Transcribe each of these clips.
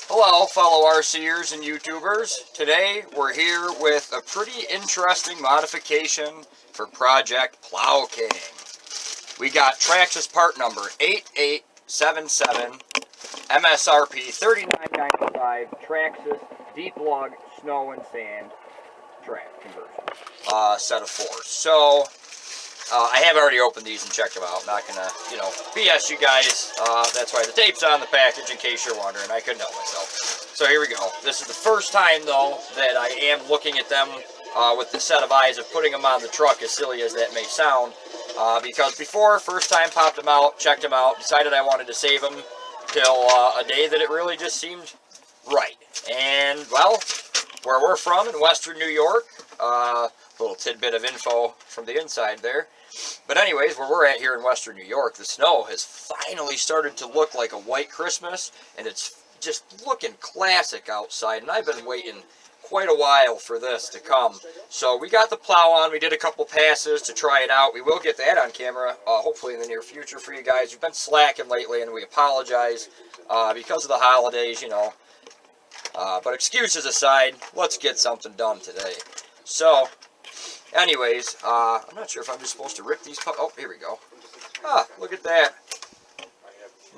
Hello, fellow RCers and YouTubers. Today we're here with a pretty interesting modification for Project Plow King. We got Traxxas part number 8877, MSRP $39.95, Traxxas Deep Lug Snow and Sand track conversion, set of 4. So I have already opened these and checked them out. I'm not gonna, BS you guys. That's why the tape's on the package, in case you're wondering. I couldn't help myself. So here we go. This is the first time, though, that I am looking at them with the set of eyes of putting them on the truck, as silly as that may sound. Because before, first time popped them out, checked them out, decided I wanted to save them till a day that it really just seemed right. And, well, where we're from in Western New York, little tidbit of info from the inside there. But anyways, where we're at here in Western New York, the snow has finally started to look like a white Christmas, and it's just looking classic outside, and I've been waiting quite a while for this to come. So we got the plow on, we did a couple passes to try it out. We will get that on camera, hopefully in the near future for you guys. We've been slacking lately, and we apologize because of the holidays, but excuses aside, let's get something done today. So, anyways, I'm not sure if I'm just supposed to rip these oh, here we go. Look at that.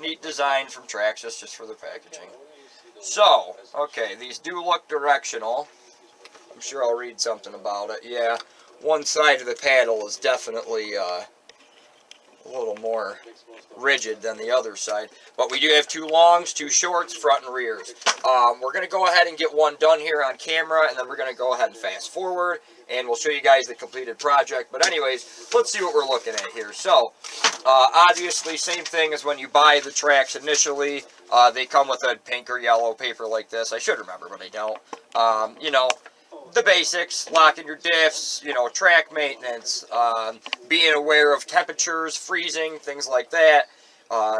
Neat design from Traxxas just for the packaging. So, okay, these do look directional. I'm sure I'll read something about it. Yeah, one side of the paddle is definitely a little more rigid than the other side. But we do have 2 longs, 2 shorts, front and rears. We're going to go ahead and get one done here on camera, and then we're going to go ahead and fast forward, and we'll show you guys the completed project. But anyways, let's see what we're looking at here. So, obviously, same thing as when you buy the tracks initially. They come with a pink or yellow paper like this. I should remember, but I don't. The basics, locking your diffs, track maintenance, being aware of temperatures, freezing, things like that.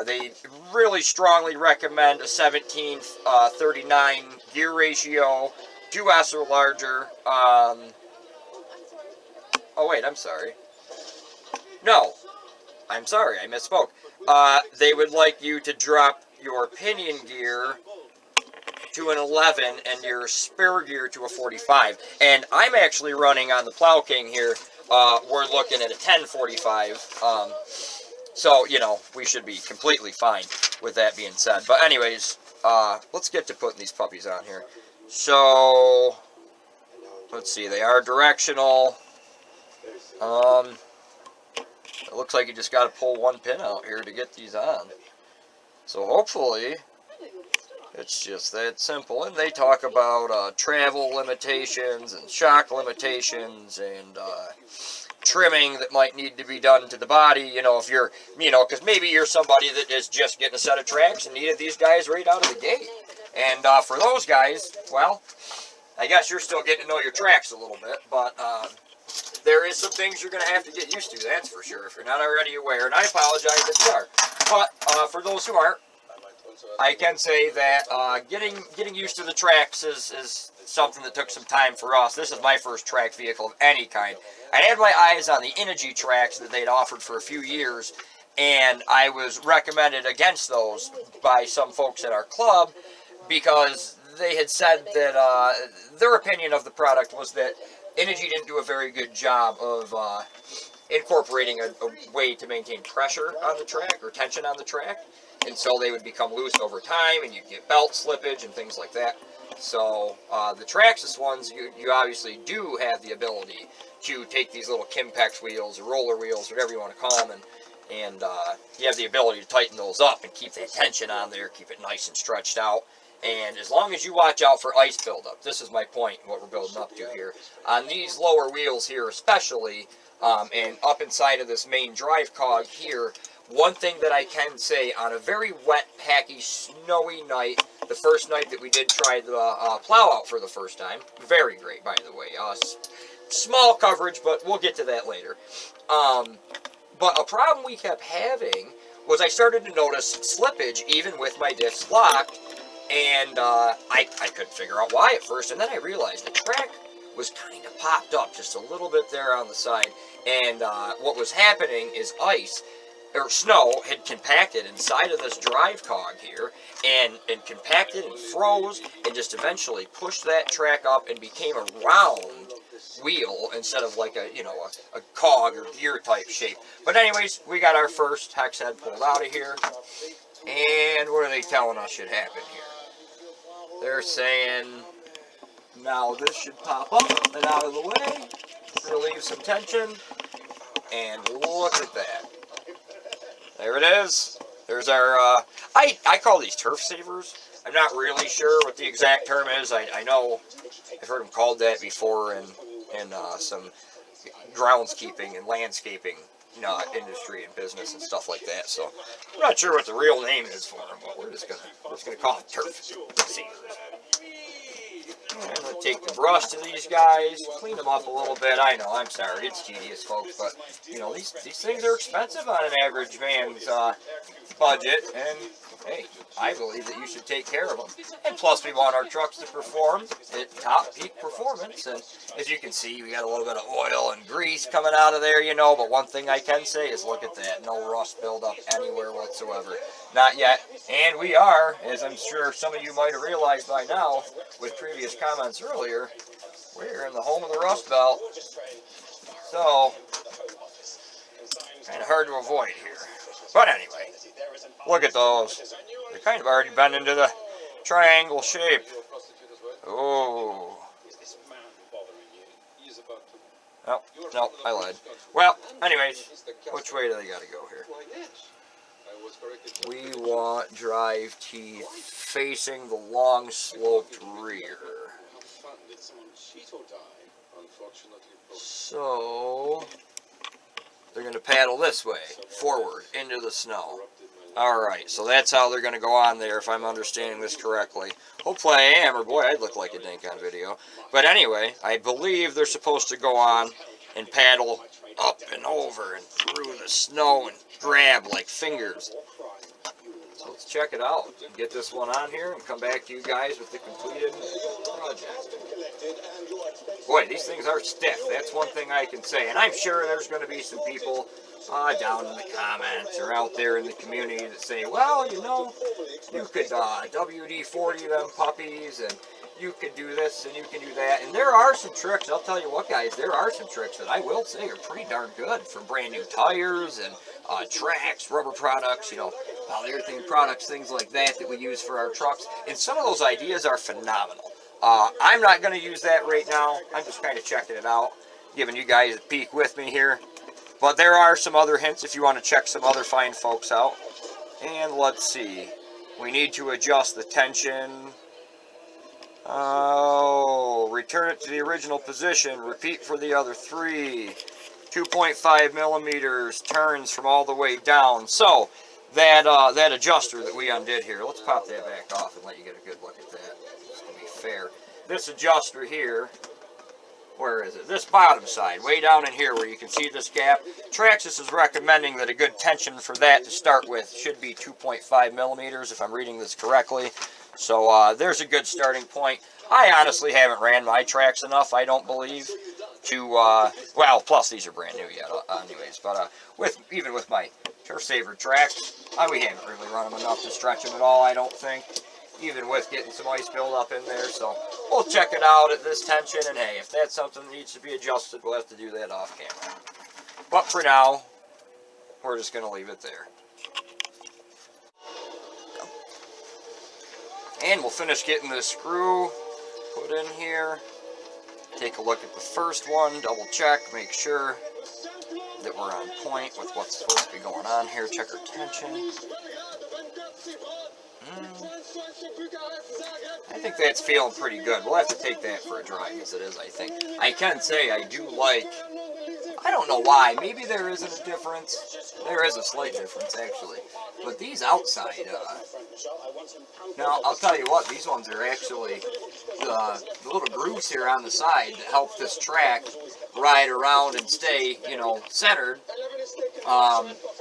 They really strongly recommend a 17:39 gear ratio, 2S or larger. Oh wait, I'm sorry. No, I'm sorry, I misspoke. They would like you to drop your pinion gear to an 11 and your spare gear to a 45. And I'm actually running on the Plow King here. We're looking at a 1045. So, we should be completely fine with that being said. But anyways, let's get to putting these puppies on here. So, let's see, they are directional. It looks like you just got to pull one pin out here to get these on. So hopefully it's just that simple. And they talk about travel limitations and shock limitations and trimming that might need to be done to the body, if you're, because maybe you're somebody that is just getting a set of tracks and needed these guys right out of the gate. And for those guys, well, I guess you're still getting to know your tracks a little bit, but there is some things you're going to have to get used to, that's for sure, if you're not already aware, and I apologize if you are. But for those who aren't, I can say that getting used to the tracks is something that took some time for us. This is my first track vehicle of any kind. I had my eyes on the Energy tracks that they'd offered for a few years, and I was recommended against those by some folks at our club because they had said that their opinion of the product was that Energy didn't do a very good job of incorporating a way to maintain pressure on the track or tension on the track. And so they would become loose over time, and you'd get belt slippage and things like that. So the Traxxas ones, you obviously do have the ability to take these little Kimpex wheels or roller wheels, whatever you want to call them, and you have the ability to tighten those up and keep that tension on there, keep it nice and stretched out. And as long as you watch out for ice buildup, this is my point, what we're building up to here. On these lower wheels here especially, and up inside of this main drive cog here, one thing that I can say, on a very wet, packy, snowy night, the first night that we did try the plow out for the first time, very great, by the way. Small coverage, but we'll get to that later. But a problem we kept having was I started to notice slippage even with my diffs locked, and I couldn't figure out why at first, and then I realized the track was kind of popped up just a little bit there on the side, and what was happening is ice or snow had compacted inside of this drive cog here, and compacted and froze, and just eventually pushed that track up and became a round wheel instead of like a, you know, a cog or gear type shape. But anyways, we got our first hex head pulled out of here, and what are they telling us should happen here? They're saying now this should pop up and out of the way, relieve some tension, and look at that. There it is. There's our, I call these turf savers. I'm not really sure what the exact term is. I know I've heard them called that before in some groundskeeping and landscaping industry and business and stuff like that. So I'm not sure what the real name is for them, but we're just gonna call them turf savers. I'm going to take the brush to these guys, clean them up a little bit. I know, I'm sorry, it's tedious, folks, but, you know, these things are expensive on an average man's budget, and, hey, I believe that you should take care of them. And plus, we want our trucks to perform at top peak performance, and as you can see, we got a little bit of oil and grease coming out of there, you know, but one thing I can say is look at that, no rust buildup anywhere whatsoever. Not yet, and we are, as I'm sure some of you might have realized by now, with previous comments earlier, we're in the home of the Rust Belt, so kind of hard to avoid here. But anyway, look at those. They're kind of already bent into the triangle shape. Oh. No, I lied. Well, anyways, which way do they got to go here? We want drive teeth facing the long sloped rear. So they're going to paddle this way, forward, into the snow. Alright, so that's how they're going to go on there, if I'm understanding this correctly. Hopefully I am, or boy, I'd look like a dink on video. But anyway, I believe they're supposed to go on and paddle up and over and through the snow and grab like fingers. So let's check it out and get this one on here and come back to you guys with the completed project. Boy, these things are stiff. That's one thing I can say. And I'm sure there's going to be some people down in the comments or out there in the community that say, well, you know, you could WD-40 them puppies, and you could do this and you can do that. And there are some tricks. I'll tell you what, guys, there are some tricks that I will say are pretty darn good for brand new tires and tracks, rubber products, you know, polyurethane products, things like that we use for our trucks. And some of those ideas are phenomenal. I'm not going to use that right now. I'm just kind of checking it out, giving you guys a peek with me here. But there are some other hints if you want to check some other fine folks out. And let's see. We need to adjust the tension. Oh, return it to the original position. Repeat for the other three. 2.5 millimeters turns from all the way down. So that adjuster that we undid here, let's pop that back off and let you get a good look at that, just to be fair. This adjuster here, where is it? This bottom side, way down in here where you can see this gap. Traxxas is recommending that a good tension for that to start with should be 2.5 millimeters, if I'm reading this correctly. So there's a good starting point. I honestly haven't ran my tracks enough, I don't believe, to, well, plus these are brand new yet anyways, but even with my Turf Saver tracks, we haven't really run them enough to stretch them at all, I don't think, even with getting some ice buildup in there. So we'll check it out at this tension, and hey, if that's something that needs to be adjusted, we'll have to do that off camera. But for now, we're just going to leave it there. And we'll finish getting this screw put in here. Take a look at the first one, double check, make sure that we're on point with what's supposed to be going on here. Check our tension. I think that's feeling pretty good. We'll have to take that for a drive as it is, I think. I can say I do like, I don't know why, maybe there isn't a difference. There is a slight difference, actually. But these outside, now, I'll tell you what, these ones are actually, the little grooves here on the side that help this track ride around and stay, you know, centered.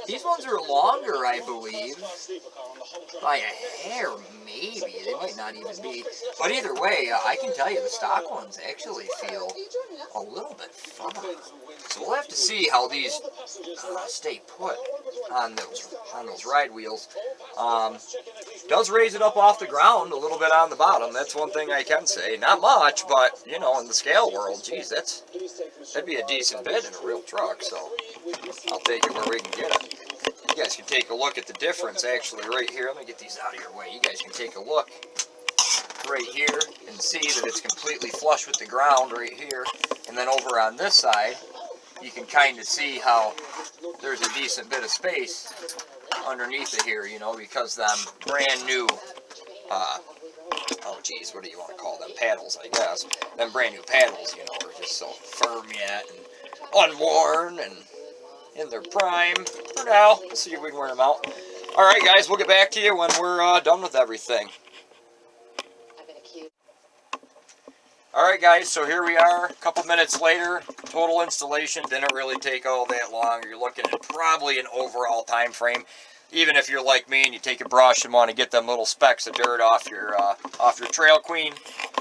These ones are longer, I believe, by a hair, maybe. They might not even be. But either way, I can tell you the stock ones actually feel a little bit firmer. So we'll have to see how these stay put on those ride wheels. Does raise it up off the ground a little bit on the bottom. That's one thing I can say. Not much, but you know, in the scale world, geez, that'd be a decent bid in a real truck. So I'll take it where we can get it. You guys can take a look at the difference actually right here. Let me get these out of your way. You guys can take a look right here and see that it's completely flush with the ground right here. And then over on this side, you can kind of see how there's a decent bit of space underneath it here, you know, because them brand new, oh geez, what do you want to call them? Paddles, I guess. Them brand new paddles, you know, are just so firm yet and unworn and in their prime. For now, we'll see if we can wear them out. Alright guys, we'll get back to you when we're done with everything. Alright guys, so here we are, a couple minutes later. Total installation didn't really take all that long. You're looking at probably an overall time frame. Even if you're like me and you take a brush and want to get them little specks of dirt off your Trail Queen,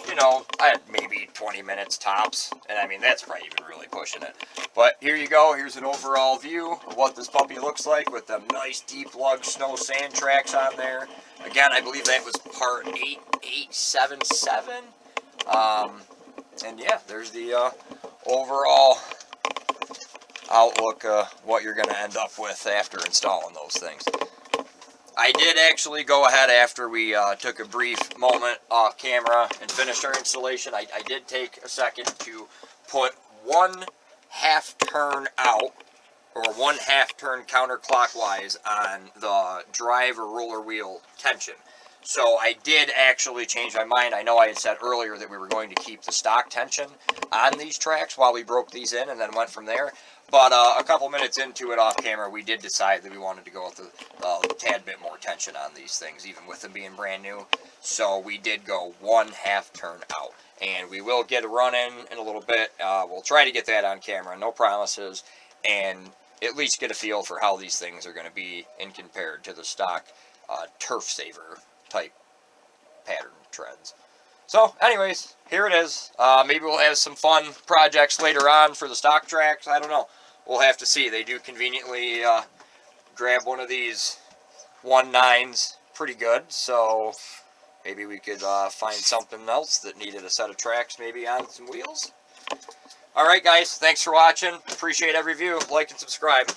you know, I had maybe 20 minutes tops. And I mean, that's probably even really pushing it. But here you go. Here's an overall view of what this puppy looks like with them nice deep lug snow sand tracks on there. Again, I believe that was part 8877. And yeah, there's the overall outlook, what you're going to end up with after installing those things. I did actually go ahead after we took a brief moment off camera and finished our installation. I did take a second to put 1/2 turn out, or 1/2 turn counterclockwise on the drive or roller wheel tension. So I did actually change my mind. I know I had said earlier that we were going to keep the stock tension on these tracks while we broke these in and then went from there. But a couple minutes into it off camera, we did decide that we wanted to go with a tad bit more tension on these things, even with them being brand new. So we did go 1/2 turn out. And we will get a run in a little bit. We'll try to get that on camera, no promises. And at least get a feel for how these things are going to be in compared to the stock Turf Saver type pattern treads. So anyways, here it is. Maybe we'll have some fun projects later on for the stock tracks. I don't know. We'll have to see. They do conveniently grab one of these 1.9s pretty good. So maybe we could find something else that needed a set of tracks maybe on some wheels. Alright guys, thanks for watching. Appreciate every view. Like and subscribe.